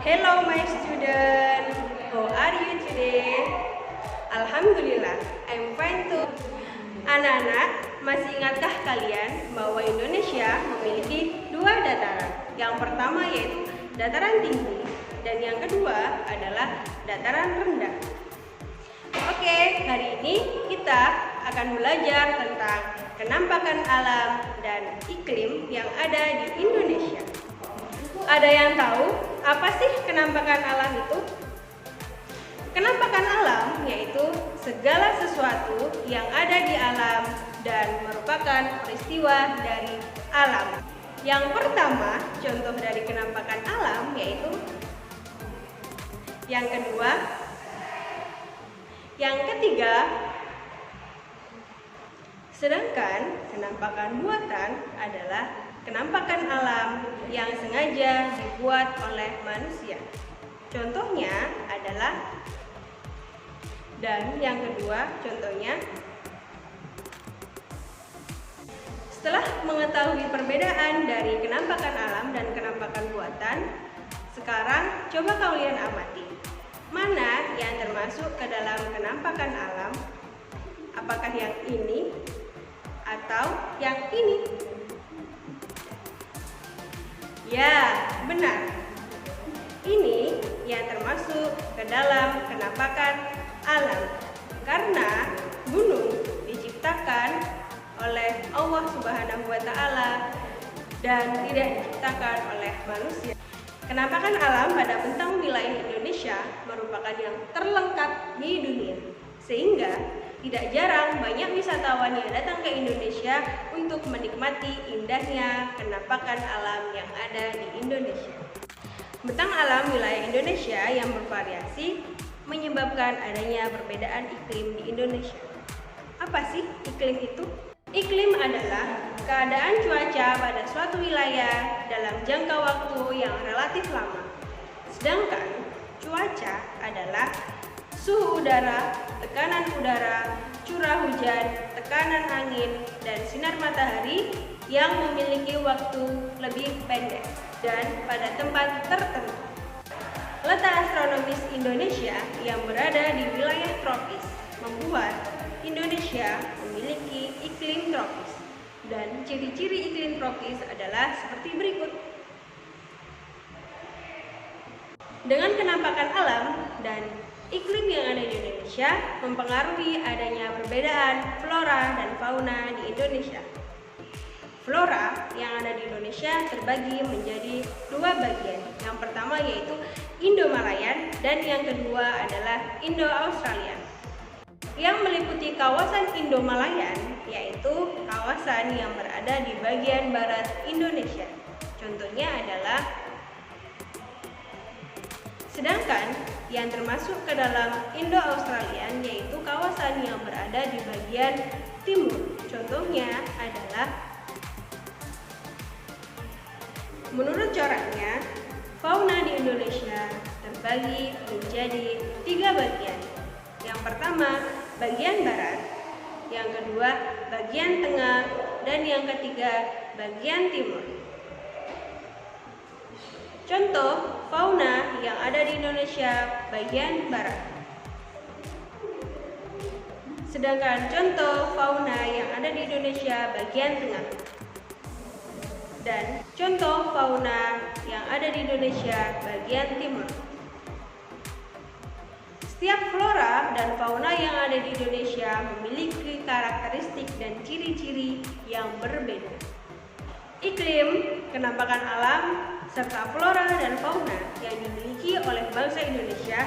Hello my student, how are you today? Alhamdulillah, I'm fine too. Anak-anak, masih ingatkah kalian bahwa Indonesia memiliki dua dataran? Yang pertama yaitu dataran tinggi dan yang kedua adalah dataran rendah. Oke, hari ini kita akan belajar tentang kenampakan alam dan iklim yang ada di Indonesia. Ada yang tahu apa sih kenampakan alam itu? Kenampakan alam yaitu segala sesuatu yang ada di alam dan merupakan peristiwa dari alam. Yang pertama, contoh dari kenampakan alam yaitu yang kedua, yang ketiga, sedangkan kenampakan buatan adalah kenampakan alam yang sengaja dibuat oleh manusia. Contohnya adalah, dan yang kedua contohnya, setelah mengetahui perbedaan dari kenampakan alam dan kenampakan buatan, sekarang coba kalian amati. Mana yang termasuk ke dalam kenampakan alam? Apakah yang ini atau yang ini? Ya, benar. Ini yang termasuk ke dalam kenampakan alam. Karena gunung diciptakan oleh Allah Subhanahu wa Ta'ala dan tidak diciptakan oleh manusia. Kenampakan alam pada bentang wilayah Indonesia merupakan yang terlengkap di dunia, sehingga tidak jarang banyak wisatawan yang datang ke Indonesia untuk menikmati indahnya kenampakan alam yang ada di Indonesia. Bentang alam wilayah Indonesia yang bervariasi menyebabkan adanya perbedaan iklim di Indonesia. Apa sih iklim itu? Iklim adalah keadaan cuaca pada suatu wilayah dalam jangka waktu yang relatif lama. Sedangkan cuaca adalah suhu udara, tekanan udara, curah hujan, tekanan angin, dan sinar matahari yang memiliki waktu lebih pendek dan pada tempat tertentu. Letak astronomis Indonesia yang berada di wilayah tropis membuat Indonesia memiliki iklim tropis, dan ciri-ciri iklim tropis adalah seperti berikut. Dengan kenampakan alam dan iklim yang ada di Indonesia mempengaruhi adanya perbedaan flora dan fauna di Indonesia. Flora yang ada di Indonesia terbagi menjadi dua bagian. Yang pertama yaitu Indo-Malayan dan yang kedua adalah Indo-Australian. Yang meliputi kawasan Indo-Malayan yaitu kawasan yang berada di bagian barat Indonesia. Contohnya adalah, sedangkan yang termasuk ke dalam Indo-Australian yaitu kawasan yang berada di bagian timur. Contohnya adalah, menurut coraknya, fauna di Indonesia terbagi menjadi tiga bagian. Yang pertama, bagian barat, yang kedua, bagian tengah, dan yang ketiga, bagian timur. Contoh fauna yang ada di Indonesia bagian barat. Sedangkan contoh fauna yang ada di Indonesia bagian tengah. Dan contoh fauna yang ada di Indonesia bagian timur. Setiap flora dan fauna yang ada di Indonesia memiliki karakteristik dan ciri-ciri yang berbeda. Iklim, kenampakan alam, serta flora dan fauna yang dimiliki oleh bangsa Indonesia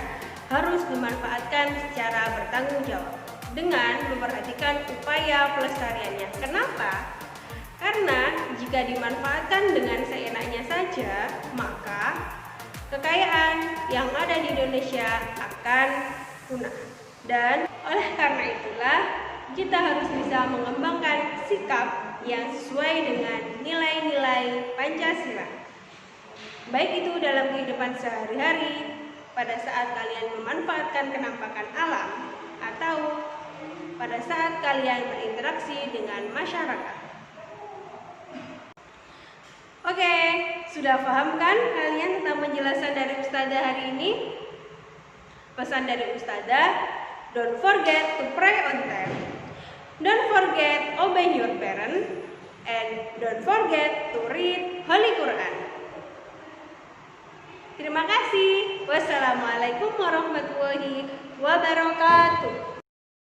harus dimanfaatkan secara bertanggung jawab dengan memperhatikan upaya pelestariannya. Kenapa? Karena jika dimanfaatkan dengan seenaknya saja, maka kekayaan yang ada di Indonesia akan punah. Dan oleh karena itulah, kita harus bisa mengembangkan sikap yang sesuai dengan nilai-nilai Pancasila. Baik itu dalam kehidupan sehari-hari, pada saat kalian memanfaatkan kenampakan alam, atau pada saat kalian berinteraksi dengan masyarakat. Oke, sudah paham kan kalian tentang penjelasan dari Ustazah hari ini? Pesan dari Ustazah, don't forget to pray on time. Don't forget obey your parents. And don't forget to read Holy Quran. Terima kasih. Wassalamualaikum warahmatullahi wabarakatuh.